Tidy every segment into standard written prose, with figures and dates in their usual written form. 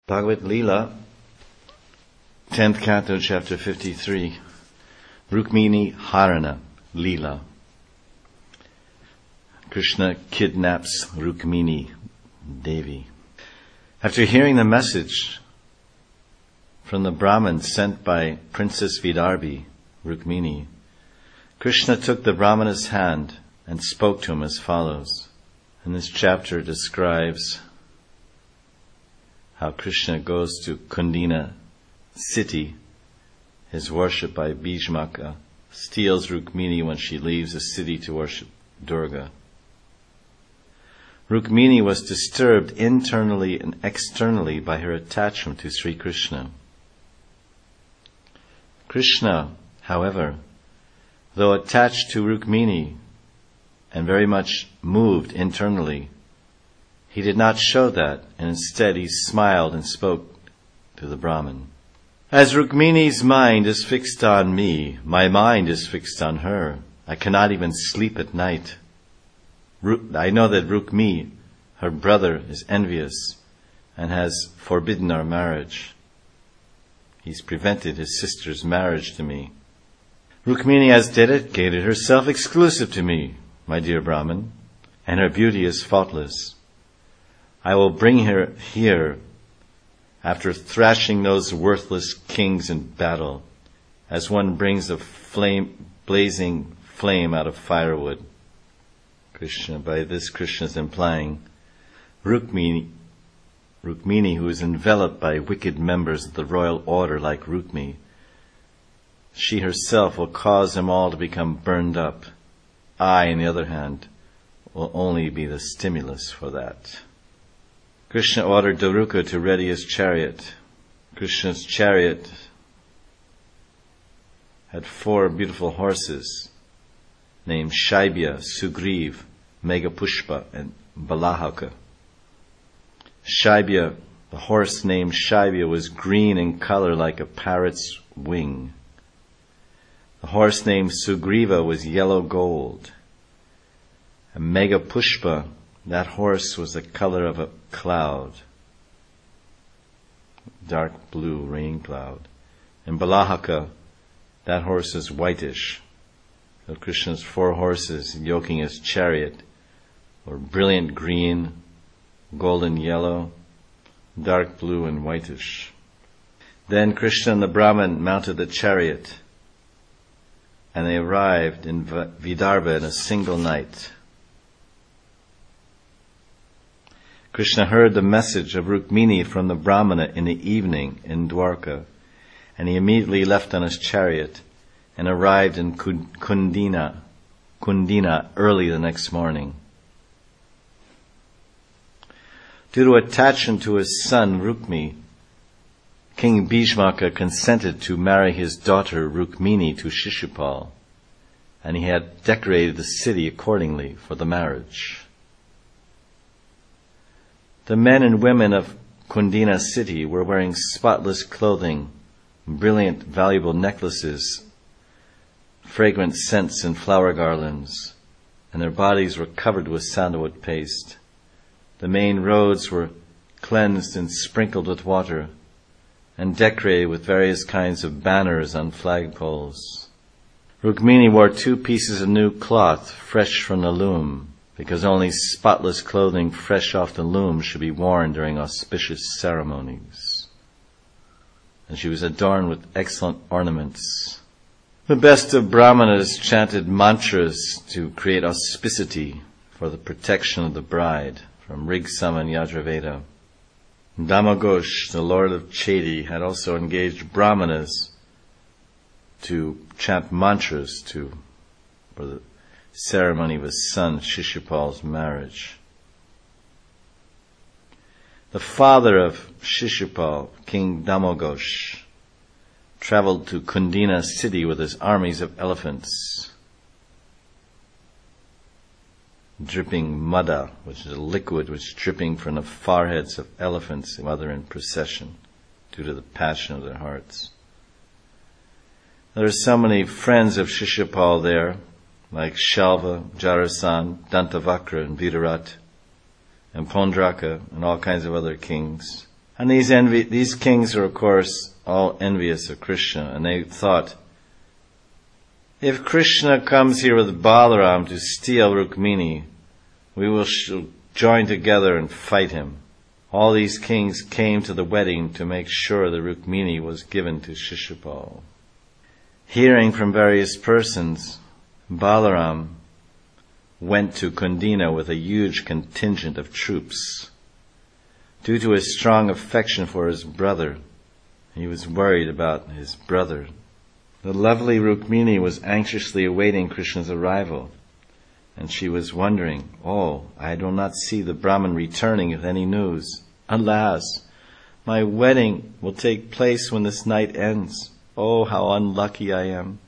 Bhagavad Leela, 10th Canto, Chapter 53, Rukmini Harana Leela. Krishna kidnaps Rukmini Devi. After hearing the message from the Brahmin sent by Princess Vidarbhi, Rukmini, Krishna took the Brahmana's hand and spoke to him as follows. And this chapter describes how Krishna goes to Kundina city, is worshipped by Bhishmaka, steals Rukmini when she leaves the city to worship Durga. Rukmini was disturbed internally and externally by her attachment to Sri Krishna. Krishna, however, though attached to Rukmini and very much moved internally, he did not show that, and instead he smiled and spoke to the Brahmin. As Rukmini's mind is fixed on me, my mind is fixed on her. I cannot even sleep at night. I know that Rukmi, her brother, is envious and has forbidden our marriage. He's prevented his sister's marriage to me. Rukmini has dedicated herself exclusive to me, my dear Brahmin, and her beauty is faultless. I will bring her here after thrashing those worthless kings in battle, as one brings a blazing flame out of firewood. Krishna, by this Krishna is implying Rukmini, who is enveloped by wicked members of the royal order like Rukmi, she herself will cause them all to become burned up. I, on the other hand, will only be the stimulus for that. Krishna ordered Daruka to ready his chariot. Krishna's chariot had 4 beautiful horses named Shaibya, Sugriv, Meghapushpa, and Balahaka. Shaibya, the horse named Shaibya, was green in color like a parrot's wing. The horse named Sugriva was yellow gold. And Meghapushpa, that horse was the color of a cloud, dark blue rain cloud. And Balahaka, that horse is whitish. So Krishna's 4 horses yoking his chariot were brilliant green, golden yellow, dark blue, and whitish. Then Krishna and the Brahmin mounted the chariot, and they arrived in Vidarbha in a single night. Krishna heard the message of Rukmini from the Brahmana in the evening in Dwarka, and he immediately left on his chariot and arrived in Kundina early the next morning. Due to attachment to his son Rukmi, King Bhishmaka consented to marry his daughter Rukmini to Shishupal, and he had decorated the city accordingly for the marriage. The men and women of Kundina city were wearing spotless clothing, brilliant, valuable necklaces, fragrant scents and flower garlands, and their bodies were covered with sandalwood paste. The main roads were cleansed and sprinkled with water, and decorated with various kinds of banners on flagpoles. Rukmini wore 2 pieces of new cloth, fresh from the loom, because only spotless clothing fresh off the loom should be worn during auspicious ceremonies. And she was adorned with excellent ornaments. The best of Brahmanas chanted mantras to create auspicity for the protection of the bride, from Rigsama and Yajurveda. Damagosh, the lord of Chedi, had also engaged Brahmanas to chant mantras for the ceremony of his son Shishupal's marriage. The father of Shishupal, King Damagosh, traveled to Kundina city with his armies of elephants, dripping mada, which is a liquid which is dripping from the foreheads of elephants while they're in procession due to the passion of their hearts. There are so many friends of Shishupal there, like Shalva, Jarasan, Dantavakra, and Vidarat, and Pondraka, and all kinds of other kings, And these kings are, of course, all envious of Krishna, and they thought, if Krishna comes here with Balaram to steal Rukmini, we will join together and fight him. All these kings came to the wedding to make sure that Rukmini was given to Shishupal. Hearing from various persons, Balaram went to Kundina with a huge contingent of troops. Due to his strong affection for his brother, he was worried about his brother. The lovely Rukmini was anxiously awaiting Krishna's arrival, and she was wondering, I do not see the Brahman returning with any news. Alas, my wedding will take place when this night ends. Oh, how unlucky I am.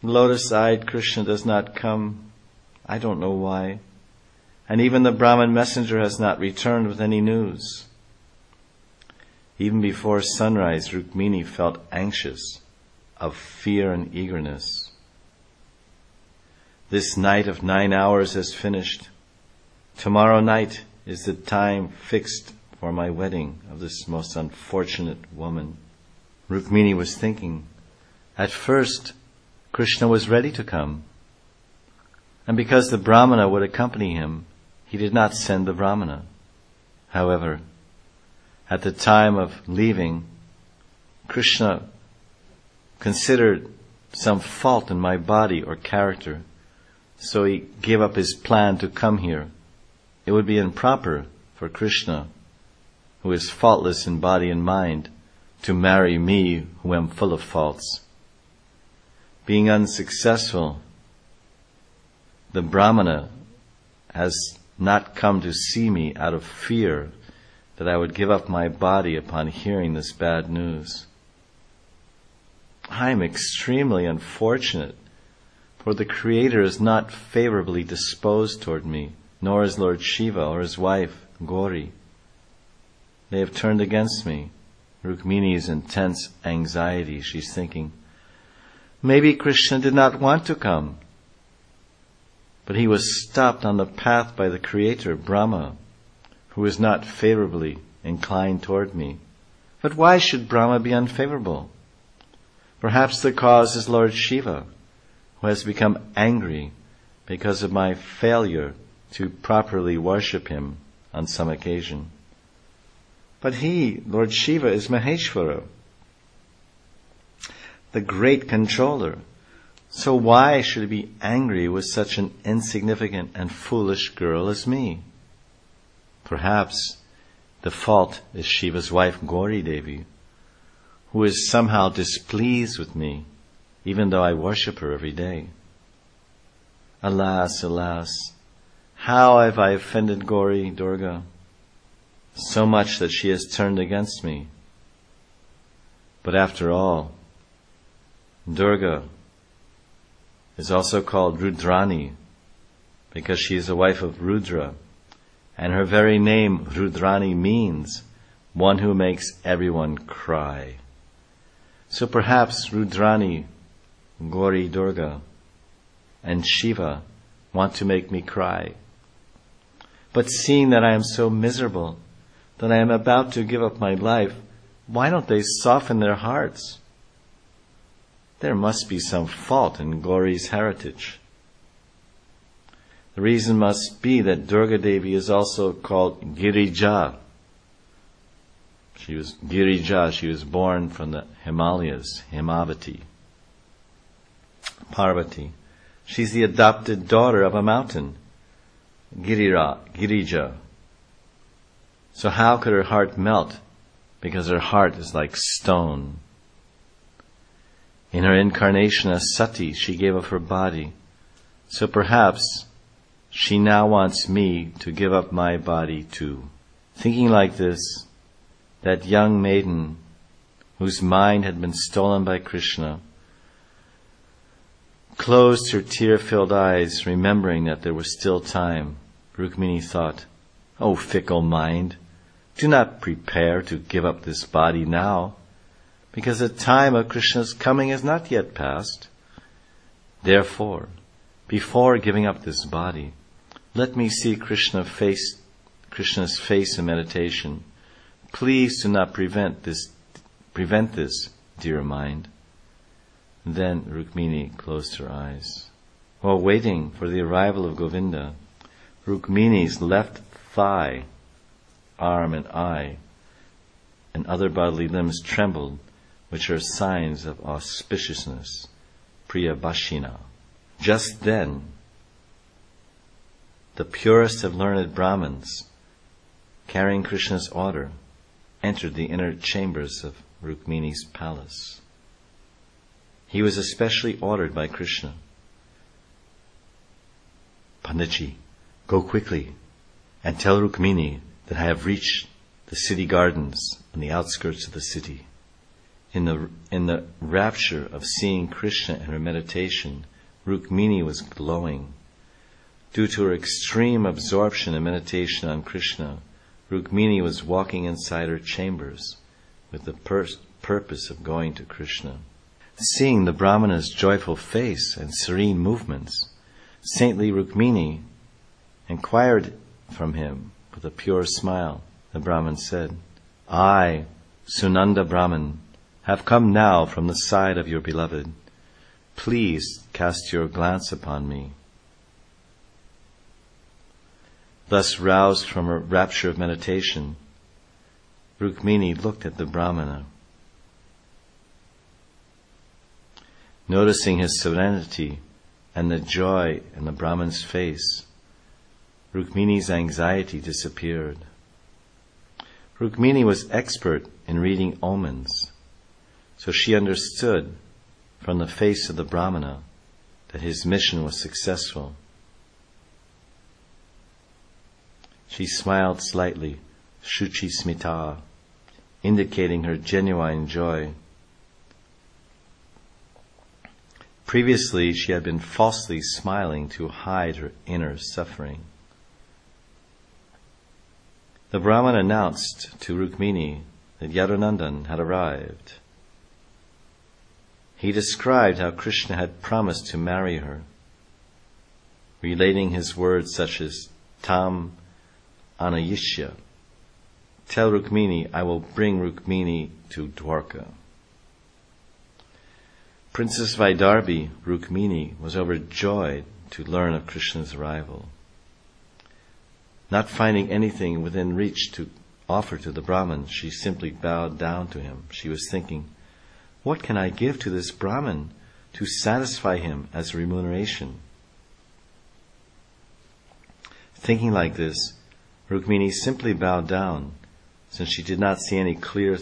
Lotus-eyed Krishna does not come. I don't know why. And even the Brahman messenger has not returned with any news. Even before sunrise, Rukmini felt anxious, of fear and eagerness. This night of 9 hours has finished. Tomorrow night is the time fixed for my wedding of this most unfortunate woman. Rukmini was thinking, at first, Krishna was ready to come. And because the Brahmana would accompany him, he did not send the Brahmana. However, at the time of leaving, Krishna considered some fault in my body or character, so he gave up his plan to come here. It would be improper for Krishna, who is faultless in body and mind, to marry me, who am full of faults. Being unsuccessful, the Brahmana has not come to see me out of fear that I would give up my body upon hearing this bad news. I am extremely unfortunate, for the Creator is not favorably disposed toward me, nor is Lord Shiva or his wife, Gauri. They have turned against me. Rukmini's intense anxiety, she's thinking, maybe Krishna did not want to come, but he was stopped on the path by the Creator, Brahma, who is not favorably inclined toward me. But why should Brahma be unfavorable? Perhaps the cause is Lord Shiva, who has become angry because of my failure to properly worship him on some occasion. But he, Lord Shiva, is Maheshwara, the great controller. So why should he be angry with such an insignificant and foolish girl as me? Perhaps the fault is Shiva's wife, Gauri Devi, who is somehow displeased with me, even though I worship her every day. Alas, alas, how have I offended Gauri Durga? So much that she has turned against me. But after all, Durga is also called Rudrani because she is the wife of Rudra, and her very name, Rudrani, means one who makes everyone cry. So perhaps Rudrani, Gauri Durga, and Shiva want to make me cry. But seeing that I am so miserable, that I am about to give up my life, why don't they soften their hearts? There must be some fault in Gauri's heritage. The reason must be that Durga Devi is also called Girija. She was Girija, she was born from the Himalayas, Himavati. Parvati. She's the adopted daughter of a mountain, Girija. So how could her heart melt? Because her heart is like stone. In her incarnation as Sati, she gave up her body. So perhaps she now wants me to give up my body too. Thinking like this, that young maiden, whose mind had been stolen by Krishna, closed her tear-filled eyes, remembering that there was still time. Rukmini thought, "O fickle mind, do not prepare to give up this body now, because the time of Krishna's coming is not yet past. Therefore, before giving up this body, let me see Krishna's face in meditation, Please do not prevent this, dear mind." Then Rukmini closed her eyes. While waiting for the arrival of Govinda, Rukmini's left thigh, arm and eye, and other bodily limbs trembled, which are signs of auspiciousness, Priyabhashina. Just then, the purest of learned Brahmins, carrying Krishna's order, entered the inner chambers of Rukmini's palace. He was especially ordered by Krishna. "Panditji, go quickly and tell Rukmini that I have reached the city gardens on the outskirts of the city." In the rapture of seeing Krishna in her meditation, Rukmini was glowing. Due to her extreme absorption and meditation on Krishna, Rukmini was walking inside her chambers with the purpose of going to Krishna. Seeing the Brahmana's joyful face and serene movements, saintly Rukmini inquired from him with a pure smile. The Brahman said, "I, Sunanda Brahman, have come now from the side of your beloved. Please cast your glance upon me." Thus roused from her rapture of meditation, Rukmini looked at the Brahmana. Noticing his serenity and the joy in the Brahman's face, Rukmini's anxiety disappeared. Rukmini was expert in reading omens, so she understood from the face of the Brahmana that his mission was successful. She smiled slightly, Shuchi Smita, indicating her genuine joy. Previously, she had been falsely smiling to hide her inner suffering. The Brahman announced to Rukmini that Yadunandan had arrived. He described how Krishna had promised to marry her, relating his words such as Tam Anayishya. Tell Rukmini, I will bring Rukmini to Dwarka. Princess Vaidarbhi, Rukmini, was overjoyed to learn of Krishna's arrival. Not finding anything within reach to offer to the Brahman, she simply bowed down to him. She was thinking, what can I give to this Brahman to satisfy him as remuneration? Thinking like this, Rukmini simply bowed down, since she did not see any dear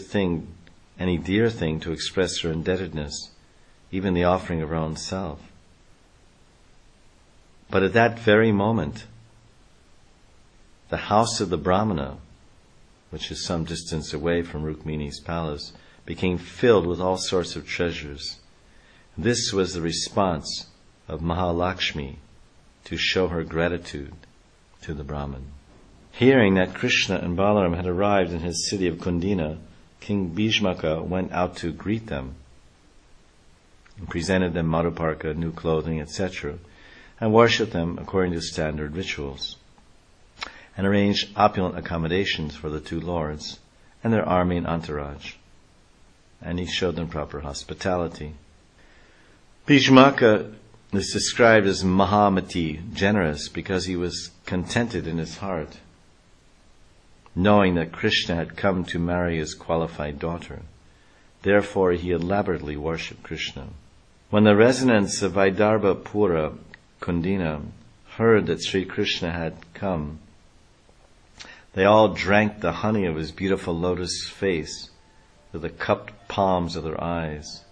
thing to express her indebtedness, even the offering of her own self. But at that very moment, the house of the Brahmana, which is some distance away from Rukmini's palace, became filled with all sorts of treasures. This was the response of Mahalakshmi to show her gratitude to the Brahman. Hearing that Krishna and Balaram had arrived in his city of Kundina, King Bhishmaka went out to greet them and presented them Madhuparka, new clothing, etc., and worshipped them according to standard rituals, and arranged opulent accommodations for the two lords and their army and entourage. And he showed them proper hospitality. Bhishmaka is described as Mahamati, generous, because he was contented in his heart, knowing that Krishna had come to marry his qualified daughter. Therefore, he elaborately worshipped Krishna. When the residents of Vaidarbhapura, Kundina, heard that Sri Krishna had come, they all drank the honey of his beautiful lotus face with the cupped palms of their eyes.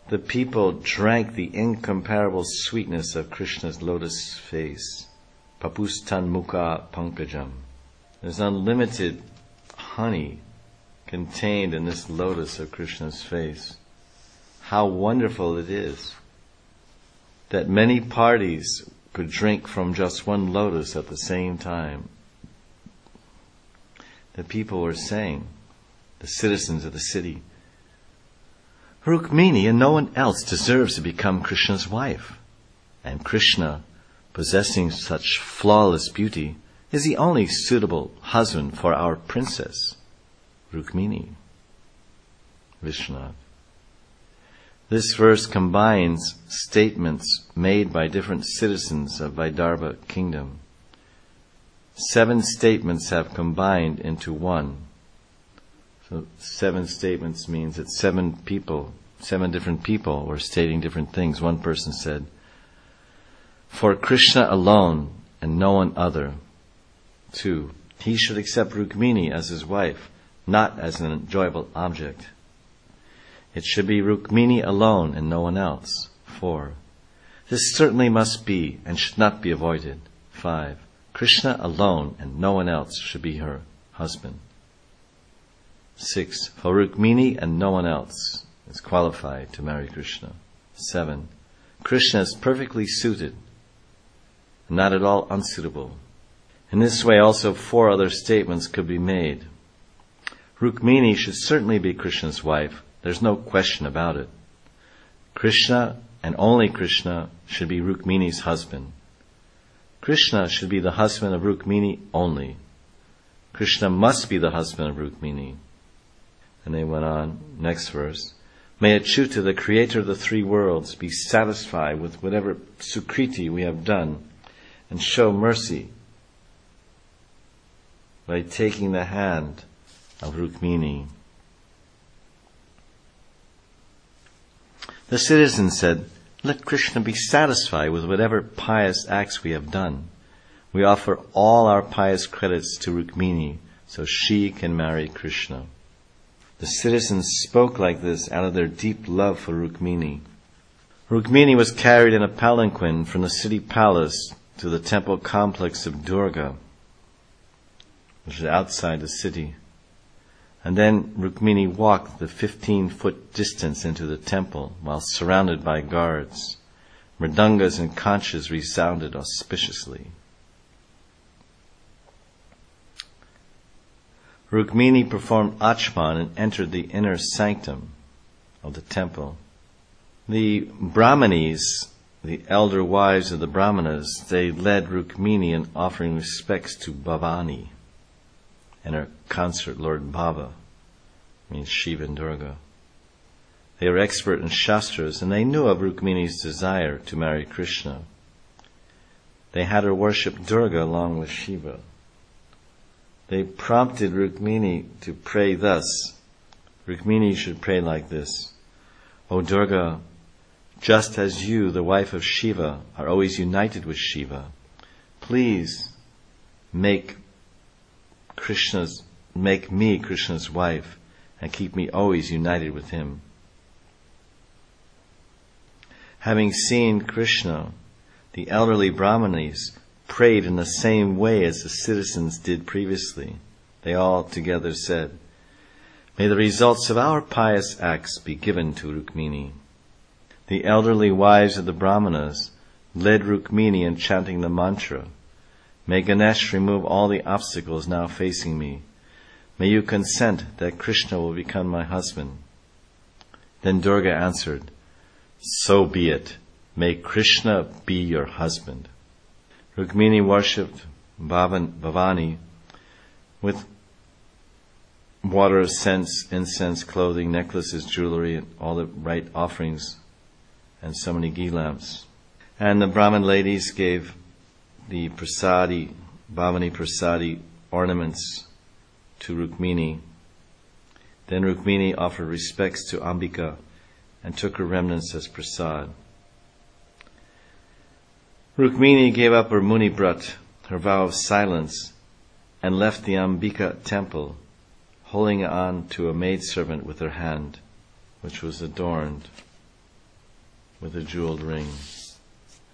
The people drank the incomparable sweetness of Krishna's lotus face. Papustan mukha pankajam. There's unlimited honey contained in this lotus of Krishna's face. How wonderful it is that many parties could drink from just one lotus at the same time. The people were saying, the citizens of the city, Rukmini and no one else deserves to become Krishna's wife. And Krishna, possessing such flawless beauty, is the only suitable husband for our princess, Rukmini. Vishwanath. This verse combines statements made by different citizens of Vaidarbha kingdom. 7 statements have combined into one. So 7 statements means that 7 different people were stating different things. One person said, "For Krishna alone and no one other." 2, he should accept Rukmini as his wife, not as an enjoyable object. It should be Rukmini alone and no one else. 4, this certainly must be and should not be avoided. 5, Krishna alone and no one else should be her husband. 6, for Rukmini and no one else is qualified to marry Krishna. 7, Krishna is perfectly suited, not at all unsuitable. In this way also 4 other statements could be made. Rukmini should certainly be Krishna's wife. There's no question about it. Krishna and only Krishna should be Rukmini's husband. Krishna should be the husband of Rukmini only. Krishna must be the husband of Rukmini. And they went on, next verse. May Achyuta, the creator of the 3 worlds, be satisfied with whatever sukriti we have done and show mercy by taking the hand of Rukmini. The citizen said, "Let Krishna be satisfied with whatever pious acts we have done. We offer all our pious credits to Rukmini so she can marry Krishna." The citizens spoke like this out of their deep love for Rukmini. Rukmini was carried in a palanquin from the city palace to the temple complex of Durga, which is outside the city. And then Rukmini walked the 15-foot distance into the temple while surrounded by guards. Mridangas and conchas resounded auspiciously. Rukmini performed achman and entered the inner sanctum of the temple. The Brahmanis, the elder wives of the Brahmanas, they led Rukmini in offering respects to Bhavani and her consort Lord Bhava, means Shiva and Durga. They were expert in Shastras and they knew of Rukmini's desire to marry Krishna. They had her worship Durga along with Shiva. They prompted Rukmini to pray thus. Rukmini should pray like this: O Durga, just as you, the wife of Shiva, are always united with Shiva, please make me Krishna's wife and keep me always united with him. Having seen Krishna, the elderly Brahmanis prayed in the same way as the citizens did previously. They all together said, "May the results of our pious acts be given to Rukmini." The elderly wives of the Brahmanas led Rukmini in chanting the mantra, "May Ganesh remove all the obstacles now facing me. May you consent that Krishna will become my husband." Then Durga answered, "So be it. May Krishna be your husband." Rukmini worshipped Bhavani with water, scents, incense, clothing, necklaces, jewelry, and all the right offerings, and so many ghee lamps. And the Brahmin ladies gave the prasadi, Bhavani prasadi ornaments to Rukmini. Then Rukmini offered respects to Ambika and took her remnants as prasad. Rukmini gave up her Muni Brat, her vow of silence, and left the Ambika temple, holding on to a maidservant with her hand, which was adorned with a jeweled ring.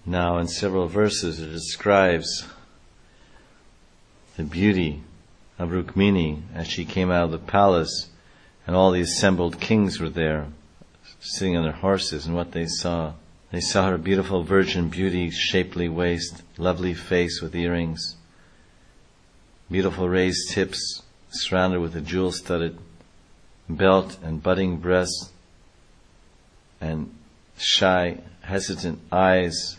Now, in several verses, it describes the beauty of Rukmini as she came out of the palace, and all the assembled kings were there, sitting on their horses, and what they saw. They saw her beautiful virgin beauty, shapely waist, lovely face with earrings, beautiful raised hips, surrounded with a jewel-studded belt and budding breasts, and shy, hesitant eyes,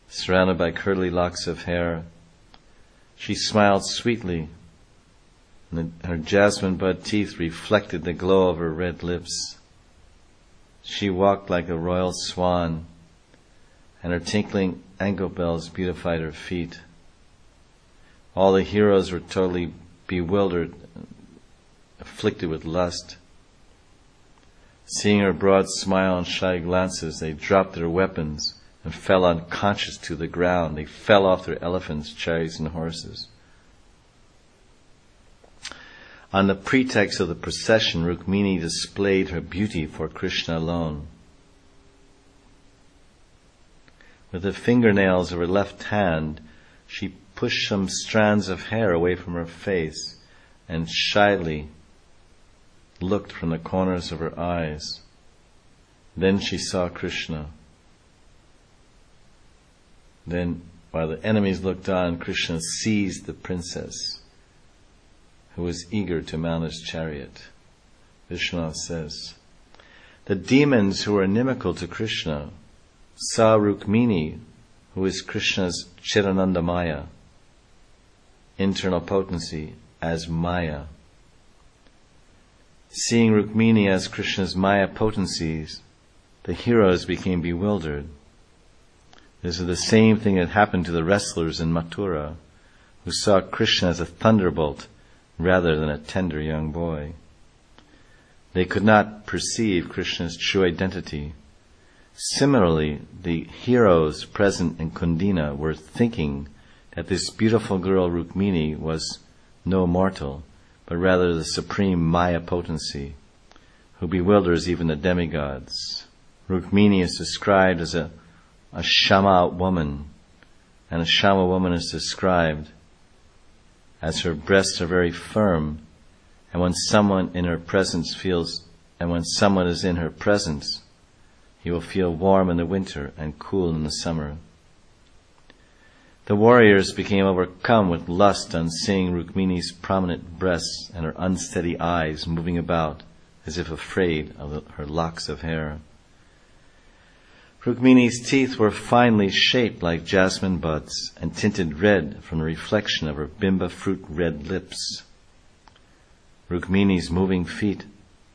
surrounded by curly locks of hair. She smiled sweetly, and her jasmine bud teeth reflected the glow of her red lips. She walked like a royal swan, and her tinkling ankle bells beautified her feet. All the heroes were totally bewildered, afflicted with lust. Seeing her broad smile and shy glances, they dropped their weapons and fell unconscious to the ground. They fell off their elephants, chariots, and horses. On the pretext of the procession, Rukmini displayed her beauty for Krishna alone. With the fingernails of her left hand, she pushed some strands of hair away from her face and shyly looked from the corners of her eyes. Then she saw Krishna. Then, while the enemies looked on, Krishna seized the princess, who was eager to mount his chariot. Vishwanath says, the demons who were inimical to Krishna saw Rukmini, who is Krishna's Chirananda Maya, internal potency, as Maya. Seeing Rukmini as Krishna's Maya potencies, the heroes became bewildered. This is the same thing that happened to the wrestlers in Mathura, who saw Krishna as a thunderbolt rather than a tender young boy. They could not perceive Krishna's true identity. Similarly, the heroes present in Kundina were thinking that this beautiful girl Rukmini was no mortal, but rather the supreme Maya potency, who bewilders even the demigods. Rukmini is described as a Shama woman, and a Shama woman is described as her breasts are very firm, and when someone is in her presence, he will feel warm in the winter and cool in the summer. The warriors became overcome with lust on seeing Rukmini's prominent breasts and her unsteady eyes moving about as if afraid of her locks of hair. Rukmini's teeth were finely shaped like jasmine buds and tinted red from the reflection of her bimba fruit red lips. Rukmini's moving feet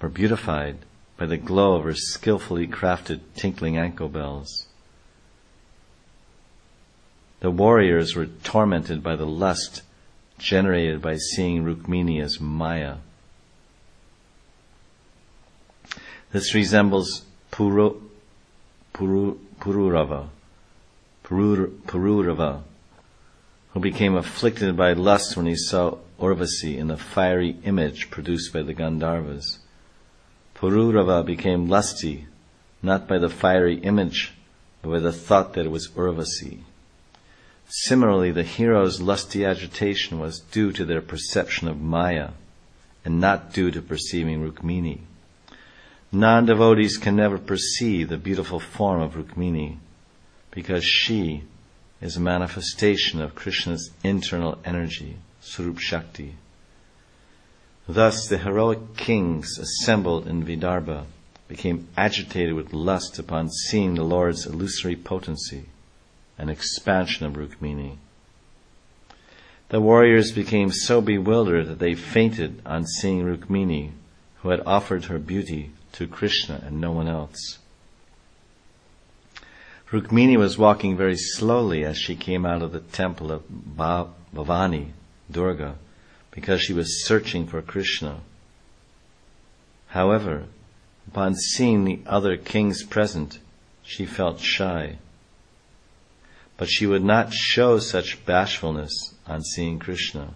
were beautified by the glow of her skillfully crafted tinkling ankle bells. The warriors were tormented by the lust generated by seeing Rukmini as Maya. This resembles Pururava, who became afflicted by lust when he saw Urvasi in the fiery image produced by the Gandharvas. Pururava became lusty, not by the fiery image, but by the thought that it was Urvasi. Similarly, the heroes' lusty agitation was due to their perception of Maya, and not due to perceiving Rukmini. Non-devotees can never perceive the beautiful form of Rukmini, because she is a manifestation of Krishna's internal energy, Swarup Shakti. Thus, the heroic kings assembled in Vidarbha became agitated with lust upon seeing the Lord's illusory potency and expansion of Rukmini. The warriors became so bewildered that they fainted on seeing Rukmini, who had offered her beauty to Krishna and no one else. Rukmini was walking very slowly as she came out of the temple of Bhavani, Durga, because she was searching for Krishna. However, upon seeing the other kings present, she felt shy. But she would not show such bashfulness on seeing Krishna.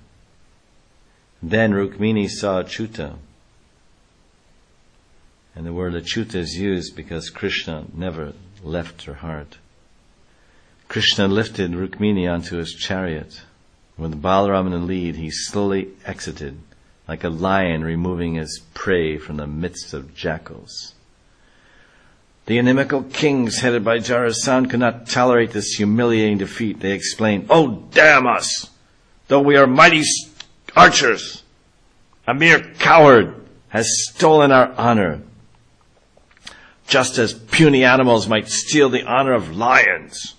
Then Rukmini saw Achyuta. And the word Achyuta is used because Krishna never left her heart. Krishna lifted Rukmini onto his chariot. With Balaram in the lead, he slowly exited, like a lion removing his prey from the midst of jackals. The inimical kings headed by Jarasandha could not tolerate this humiliating defeat. They exclaimed, "Oh, damn us! Though we are mighty archers, a mere coward has stolen our honor, just as puny animals might steal the honor of lions.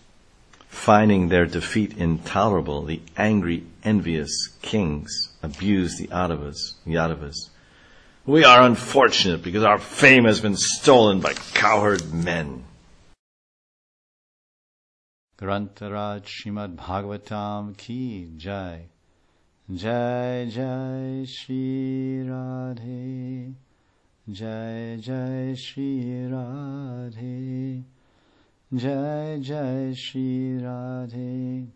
finding their defeat intolerable, the angry, envious kings abuse the Yadavas. We are unfortunate because our fame has been stolen by cowherd men. Grantaraj Srimad Bhagavatam ki jai. Jai Jai Shri Radhe. Jai Jai Shri Radhe. Jai Jai Shri Radhe.